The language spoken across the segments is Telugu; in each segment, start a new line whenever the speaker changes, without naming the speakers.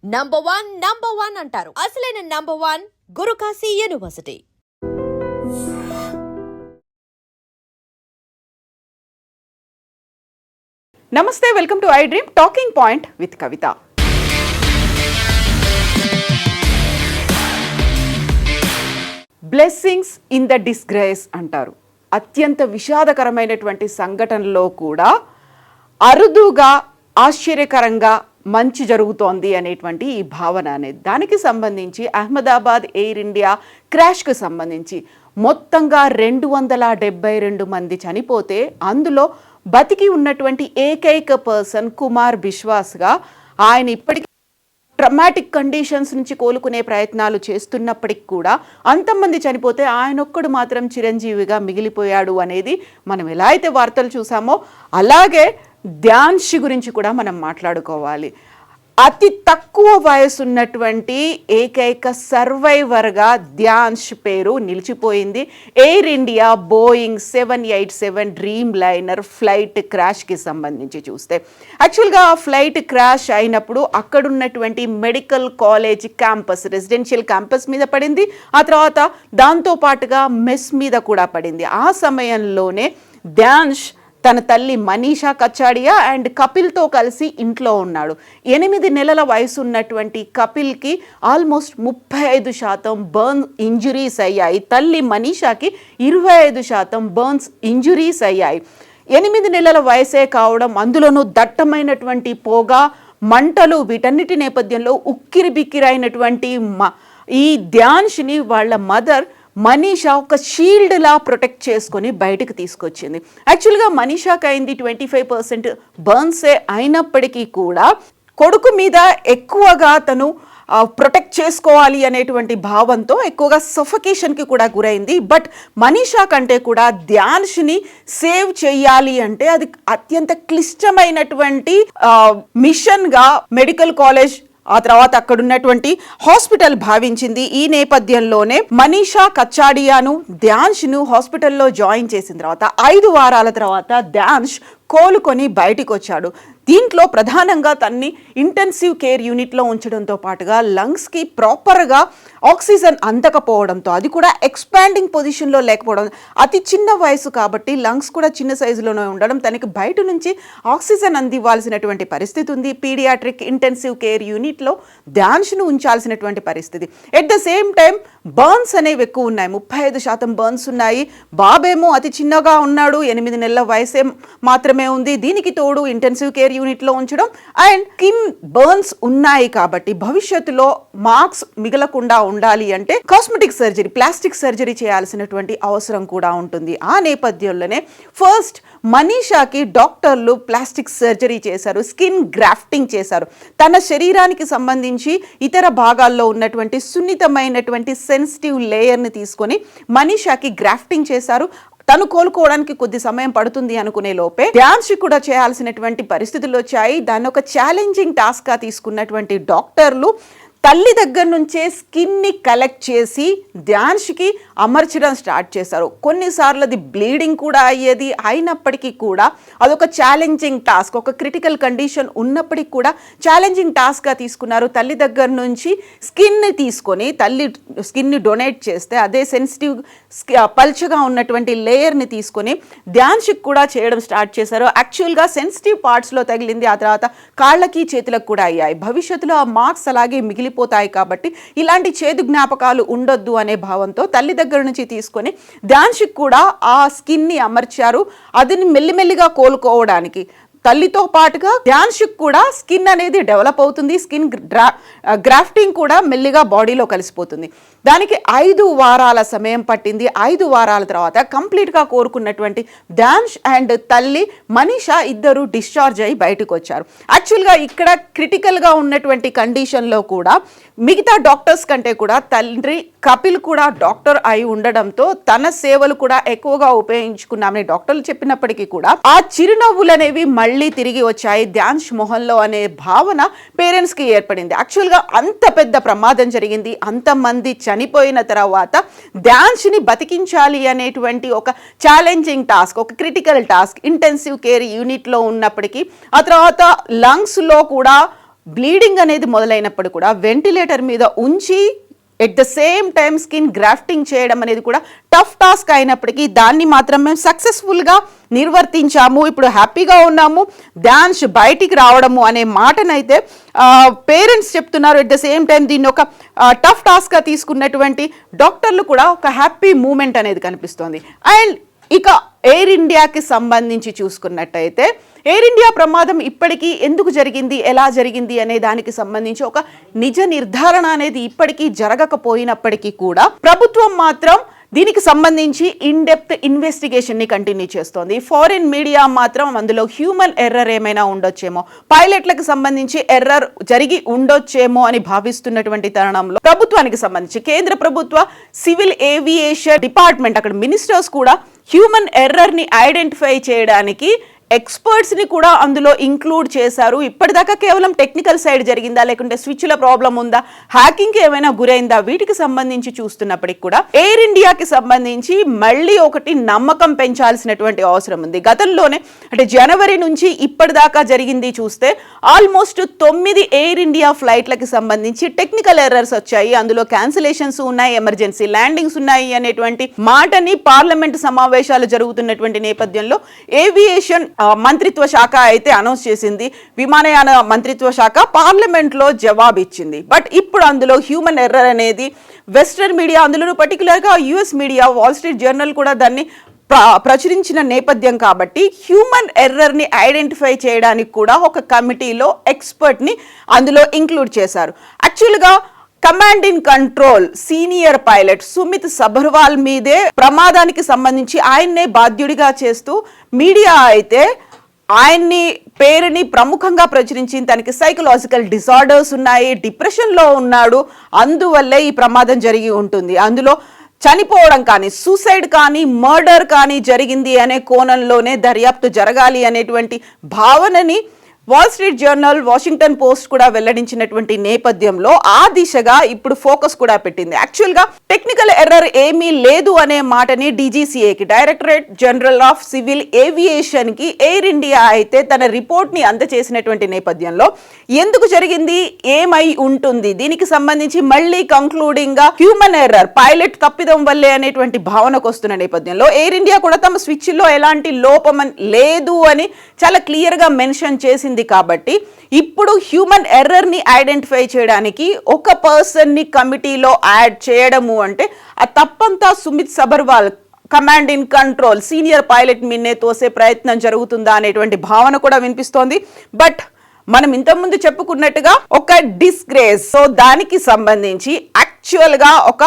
నంబర్ వన్ అంటారు. అసలైన నంబర్ వన్ గురుకాశీ యూనివర్సిటీ.
నమస్తే, welcome to I dream talking point with Kavitha. Blessings in the disgrace అంటారు. అత్యంత విషాదకరమైనటువంటి సంఘటనలో కూడా అరుదుగా ఆశ్చర్యకరంగా మంచి జరుగుతోంది అనేటువంటి ఈ భావన అనేది, దానికి సంబంధించి అహ్మదాబాద్ ఎయిర్ ఇండియా క్రాష్కు సంబంధించి మొత్తంగా 272 మంది చనిపోతే అందులో బతికి ఉన్నటువంటి ఏకైక పర్సన్ కుమార్ బిశ్వాస్గా, ఆయన ఇప్పటికీ ట్రమాటిక్ కండిషన్స్ నుంచి కోలుకునే ప్రయత్నాలు చేస్తున్నప్పటికి కూడా అంతమంది చనిపోతే ఆయనొక్కడు మాత్రం చిరంజీవిగా మిగిలిపోయాడు అనేది మనం ఎలా అయితే వార్తలు చూసామో అలాగే ధ్యాన్ష్ గురించి కూడా మనం మాట్లాడుకోవాలి. అతి తక్కువ వయసు ఉన్నటువంటి ఏకైక సర్వైవర్గా ధ్యాన్ష్ పేరు నిలిచిపోయింది. Air India Boeing 787 dream liner flight క్రాష్కి సంబంధించి చూస్తే, యాక్చువల్గా ఆ ఫ్లైట్ క్రాష్ అయినప్పుడు అక్కడున్నటువంటి medical college campus, residential campus మీద పడింది. ఆ తర్వాత దాంతోపాటుగా మెస్ మీద కూడా పడింది. ఆ సమయంలోనే ధ్యాన్ష్ తన తల్లి మనీషా కచాడియా అండ్ కపిల్తో కలిసి ఇంట్లో ఉన్నాడు. 8 నెలల వయసు ఉన్నటువంటి కపిల్కి ఆల్మోస్ట్ 35% బర్న్ ఇంజురీస్ అయ్యాయి. తల్లి మనీషాకి 25% బర్న్స్ ఇంజురీస్ అయ్యాయి. 8 నెలల వయసే కావడం, అందులోనూ దట్టమైనటువంటి పొగ, మంటలు, వీటన్నిటి నేపథ్యంలో ఉక్కిరి బిక్కిరైనటువంటి ఈ ధ్యాన్ష్ని వాళ్ళ మదర్ మనీషా ఒక షీల్డ్లా ప్రొటెక్ట్ చేసుకొని బయటకు తీసుకొచ్చింది. యాక్చువల్గా మనీషాకి అయింది 25% బర్న్సే అయినప్పటికీ కూడా కొడుకు మీద ఎక్కువగా తను ప్రొటెక్ట్ చేసుకోవాలి అనేటువంటి భావంతో ఎక్కువగా సఫకేషన్కి కూడా గురైంది. బట్ మనీషా కంటే కూడా ధ్యాన్ష్ని సేవ్ చేయాలి అంటే అది అత్యంత క్లిష్టమైనటువంటి మిషన్గా మెడికల్ కాలేజ్, ఆ తర్వాత అక్కడ ఉన్నటువంటి హాస్పిటల్ భావించింది. ఈ నేపథ్యంలోనే మనీషా కచాడియాను, ధ్యాన్ష్ను హాస్పిటల్లో జాయిన్ చేసిన తర్వాత 5 వారాల తర్వాత ధ్యాన్ష్ కోలుకొని బయటికి వచ్చాడు. దీంట్లో ప్రధానంగా తన్ని ఇంటెన్సివ్ కేర్ యూనిట్లో ఉంచడంతో పాటుగా లంగ్స్కి ప్రాపర్గా ఆక్సిజన్ అందకపోవడంతో, అది కూడా ఎక్స్పాండింగ్ పొజిషన్లో లేకపోవడం, అతి చిన్న వయసు కాబట్టి లంగ్స్ కూడా చిన్న సైజులోనే ఉండడం, తనకి బయట నుంచి ఆక్సిజన్ అందివ్వాల్సినటువంటి పరిస్థితి ఉంది. పీడియాట్రిక్ ఇంటెన్సివ్ కేర్ యూనిట్లో ధ్యాన్ష్ను ఉంచాల్సినటువంటి పరిస్థితి. At the same time burns అనేవి ఎక్కువ ఉన్నాయి, 35% బర్న్స్ ఉన్నాయి. బాబేమో అతి చిన్నగా ఉన్నాడు, 8 నెలల వయసే మాత్రమే ఉంది. దీనికి తోడు ఇంటెన్సివ్ కేర్ యూనిట్లో ఉంచడం అండ్ స్కిన్ బర్న్స్ ఉన్నాయి కాబట్టి భవిష్యత్తులో మార్క్స్ మిగలకుండా ఉండాలి అంటే కాస్మెటిక్ సర్జరీ, ప్లాస్టిక్ సర్జరీ చేయాల్సినటువంటి అవసరం కూడా ఉంటుంది. ఆ నేపథ్యంలోనే ఫస్ట్ మనీషాకి డాక్టర్లు ప్లాస్టిక్ సర్జరీ చేశారు, స్కిన్ గ్రాఫ్టింగ్ చేశారు. తన శరీరానికి సంబంధించి ఇతర భాగాల్లో ఉన్నటువంటి సున్నితమైనటువంటి సెన్సిటివ్ లేయర్ని తీసుకొని మనీషాకి గ్రాఫ్టింగ్ చేశారు. తను కోలుకోవడానికి కొద్ది సమయం పడుతుంది అనుకునే లోపే ధ్యాన్ష్ కూడా చేయాల్సినటువంటి పరిస్థితులు వచ్చాయి. దాన్ని ఒక ఛాలెంజింగ్ టాస్క్గా తీసుకున్నటువంటి డాక్టర్లు తల్లి దగ్గర నుంచే స్కిన్ని కలెక్ట్ చేసి ధ్యాన్ష్కి అమర్చడం స్టార్ట్ చేశారు. కొన్నిసార్లు అది బ్లీడింగ్ కూడా అయ్యేది. అయినప్పటికీ కూడా అదొక ఛాలెంజింగ్ టాస్క్, ఒక క్రిటికల్ కండిషన్ ఉన్నప్పటికీ కూడా ఛాలెంజింగ్ టాస్క్గా తీసుకున్నారు. తల్లి దగ్గర నుంచి స్కిన్ని తీసుకొని, తల్లి స్కిన్ని డొనేట్ చేస్తే అదే సెన్సిటివ్ పల్చగా ఉన్నటువంటి లేయర్ని తీసుకొని ధ్యాన్ష్కి కూడా చేయడం స్టార్ట్ చేశారు. యాక్చువల్గా సెన్సిటివ్ పార్ట్స్లో తగిలింది, ఆ తర్వాత కాళ్ళకి చేతులకు కూడా అయ్యాయి. భవిష్యత్తులో ఆ మార్క్స్ అలాగే మిగిలిపోతాయి కాబట్టి ఇలాంటి చేదు జ్ఞాపకాలు ఉండొద్దు అనే భావంతో తల్లి దగ్గర నుంచి తీసుకొని ధ్యాన్ష్కి కూడా ఆ స్కిన్ని అమర్చారు. అది మెల్లిమెల్లిగా కోలుకోవడానికి తల్లితో పాటుగా ధ్యాన్ష్కి కూడా స్కిన్ అనేది డెవలప్ అవుతుంది. స్కిన్ గ్రాఫ్టింగ్ కూడా మెల్లిగా బాడీలో కలిసిపోతుంది. దానికి 5 వారాల సమయం పట్టింది. 5 వారాల తర్వాత కంప్లీట్గా కోరుకున్నటువంటి ధ్యాన్ష్ అండ్ తల్లి మనీషా ఇద్దరు డిశ్చార్జ్ అయ్యి బయటకు వచ్చారు. యాక్చువల్గా ఇక్కడ క్రిటికల్గా ఉన్నటువంటి కండిషన్లో కూడా మిగతా డాక్టర్స్ కంటే కూడా తండ్రి కపిల్ కూడా డాక్టర్ అయి ఉండడంతో తన సేవలు కూడా ఎక్కువగా ఉపయోగించుకున్నామని డాక్టర్లు చెప్పినప్పటికీ కూడా ఆ చిరునవ్వులు అనేవి మళ్ళీ తిరిగి వచ్చాయి ధ్యాన్ష్ మొహంలో అనే భావన పేరెంట్స్కి ఏర్పడింది. యాక్చువల్గా అంత పెద్ద ప్రమాదం జరిగింది, అంతమంది చనిపోయిన తర్వాత ధ్యాన్ష్ని బతికించాలి అనేటువంటి ఒక ఛాలెంజింగ్ టాస్క్, ఒక క్రిటికల్ టాస్క్ ఇంటెన్సివ్ కేర్ యూనిట్లో ఉన్నప్పటికీ, ఆ తర్వాత లంగ్స్లో కూడా బ్లీడింగ్ అనేది మొదలైనప్పుడు కూడా వెంటిలేటర్ మీద ఉంచి at the same time skin grafting చేయడం అనేది కూడా టఫ్ టాస్క్ అయినప్పటికీ దాన్ని మాత్రం మేము సక్సెస్ఫుల్గా నిర్వర్తించాము, ఇప్పుడు హ్యాపీగా ఉన్నాము, డాన్స్ బయటికి రావడము అనే మాటనైతే పేరెంట్స్ చెప్తున్నారు. ఎట్ ద సేమ్ టైం దీన్ని ఒక టఫ్ టాస్క్గా తీసుకున్నటువంటి డాక్టర్లు కూడా ఒక హ్యాపీ మూమెంట్ అనేది కనిపిస్తోంది. అండ్ ఇక ఎయిర్ ఇండియాకి సంబంధించి చూసుకున్నట్టయితే ఎయిర్ ఇండియా ప్రమాదం ఇప్పటికీ ఎందుకు జరిగింది, ఎలా జరిగింది అనే దానికి సంబంధించి ఒక నిజ నిర్ధారణ అనేది ఇప్పటికీ జరగకపోయినప్పటికీ కూడా ప్రభుత్వం మాత్రం దీనికి సంబంధించి ఇన్ డెప్త్ ఇన్వెస్టిగేషన్ ని కంటిన్యూ చేస్తోంది. ఫారిన్ మీడియా మాత్రం అందులో హ్యూమన్ ఎర్రర్ ఏమైనా ఉండొచ్చేమో, పైలట్లకు సంబంధించి ఎర్రర్ జరిగి ఉండొచ్చేమో అని భావిస్తున్నటువంటి తరుణంలో ప్రభుత్వానికి సంబంధించి కేంద్ర ప్రభుత్వ సివిల్ ఏవియేషన్ డిపార్ట్మెంట్ అక్కడ మినిస్టర్స్ కూడా హ్యూమన్ ఎర్రర్ ని ఐడెంటిఫై చేయడానికి ఎక్స్పర్ట్స్ ని కూడా అందులో ఇంక్లూడ్ చేశారు. ఇప్పటిదాకా కేవలం టెక్నికల్ సైడ్ జరిగిందా, లేకుంటే స్విచ్ల ప్రాబ్లం ఉందా, హ్యాకింగ్ కి ఏమైనా గురైందా, వీటికి సంబంధించి చూస్తున్నప్పటికి కూడా ఎయిర్ ఇండియాకి సంబంధించి మళ్ళీ ఒకటి నమ్మకం పెంచాల్సినటువంటి అవసరం ఉంది. గతంలోనే అంటే జనవరి నుంచి ఇప్పటిదాకా జరిగింది చూస్తే ఆల్మోస్ట్ 9 ఎయిర్ ఇండియా ఫ్లైట్లకి సంబంధించి టెక్నికల్ ఎర్రర్స్ వచ్చాయి, అందులో క్యాన్సిలేషన్స్ ఉన్నాయి, ఎమర్జెన్సీ ల్యాండింగ్స్ ఉన్నాయి అనేటువంటి మాటని పార్లమెంట్ సమావేశాలు జరుగుతున్నటువంటి నేపథ్యంలో ఏవియేషన్ మంత్రిత్వ శాఖ అయితే అనౌన్స్ చేసింది, విమానయాన మంత్రిత్వ శాఖ పార్లమెంట్ లో జవాబు ఇచ్చింది. బట్ ఇప్పుడు అందులో హ్యూమన్ ఎర్రర్ అనేది వెస్టర్న్ మీడియా, అందులో పర్టికులర్గా US media, wall Street journal కూడా దాన్ని ప్రచురించిన నేపథ్యం కాబట్టి హ్యూమన్ ఎర్రర్ ని ఐడెంటిఫై చేయడానికి కూడా ఒక కమిటీలో ఎక్స్పర్ట్ ని అందులో ఇంక్లూడ్ చేశారు. యాక్చువల్గా command in control senior pilot Sumit Sabharwal మీదే ప్రమాదానికి సంబంధించి ఆయన్నే బాధ్యుడిగా చేస్తూ మీడియా అయితే ఆయన్ని పేరుని ప్రముఖంగా ప్రచురించింది. తనకి సైకలాజికల్ డిసార్డర్స్ ఉన్నాయి, డిప్రెషన్లో ఉన్నాడు, అందువల్లే ఈ ప్రమాదం జరిగి ఉంటుంది, అందులో చనిపోవడం కానీ సూసైడ్ కానీ మర్డర్ కానీ జరిగింది అనే కోణంలోనే దర్యాప్తు జరగాలి అనేటువంటి భావనని Wall Street Journal, Washington Post కూడా వెల్లడించినటువంటి నేపథ్యంలో ఆ దిశగా ఇప్పుడు ఫోకస్ కూడా పెట్టింది. యాక్చువల్గా టెక్నికల్ ఎర్రర్ ఏమీ లేదు అనే మాటని డీజీసీఏకి, directorate general of civil aviation కి ఎయిర్ ఇండియా అయితే తన రిపోర్ట్ ని అందజేసినటువంటి నేపథ్యంలో ఎందుకు జరిగింది, ఏమై ఉంటుంది, దీనికి సంబంధించి మళ్ళీ కంక్లూడింగ్ గా హ్యూమన్ ఎర్రర్, పైలట్ తప్పిదం వల్లే అనేటువంటి భావనకు వస్తున్న నేపథ్యంలో ఎయిర్ ఇండియా కూడా తమ స్విచ్ లో ఎలాంటి లోపం లేదు అని చాలా క్లియర్ గా మెన్షన్ చేసింది. కాబట్టి ఇప్పుడు హ్యూమన్ ఎర్రర్ ని ఐడెంటిఫై చేయడానికి ఒక పర్సన్ ని కమిటీలో యాడ్ చేయడము అంటే ఆ తప్పంతా Sumit Sabharwal command in control senior pilot మీన్నే తోసే ప్రయత్నం జరుగుతుందా అనేటువంటి భావన కూడా వినిపిస్తోంది. బట్ మనం ఇంతకుముందు చెప్పుకున్నట్టుగా ఒక డిస్గ్రేస్, సో దానికి సంబంధించి యాక్చువల్ గా ఒక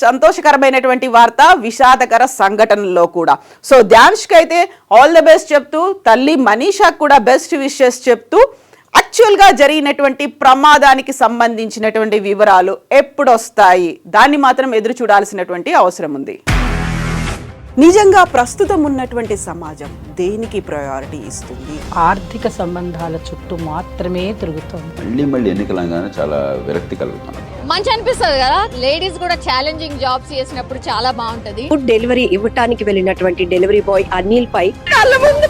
సంతోషకరమైనటువంటి వార్త, విషాదకర సంఘటనలో కూడా. సో ధ్యాన్ష్కి అయితే ఆల్ ద బెస్ట్ చెప్తూ, తల్లి మనీషాకు కూడా బెస్ట్ విషెస్ చెప్తూ యాక్చువల్గా జరిగినటువంటి ప్రమాదానికి సంబంధించినటువంటి వివరాలు ఎప్పుడు వస్తాయి, దాన్ని మాత్రం ఎదురు చూడాల్సినటువంటి అవసరం ఉంది. నిజంగా ప్రస్తుతం ఉన్నటువంటి సమాజం దేనికి ప్రయారిటీ ఇస్తుంది?
ఆర్థిక సంబంధాల చుట్టూ మాత్రమే తిరుగుతుంది.
మళ్ళీ ఎన్నికలంగానే చాలా విరక్తి కలుగుతాను.
మంచి అనిపిస్తుంది కదా, లేడీస్ కూడా ఛాలెంజింగ్ జాబ్స్ చేసినప్పుడు చాలా బాగుంటది.
ఫుడ్ డెలివరీ ఇవ్వటానికి వెళ్ళినటువంటి డెలివరీ బాయ్ అనిల్ పై
కళ్ళ ముందు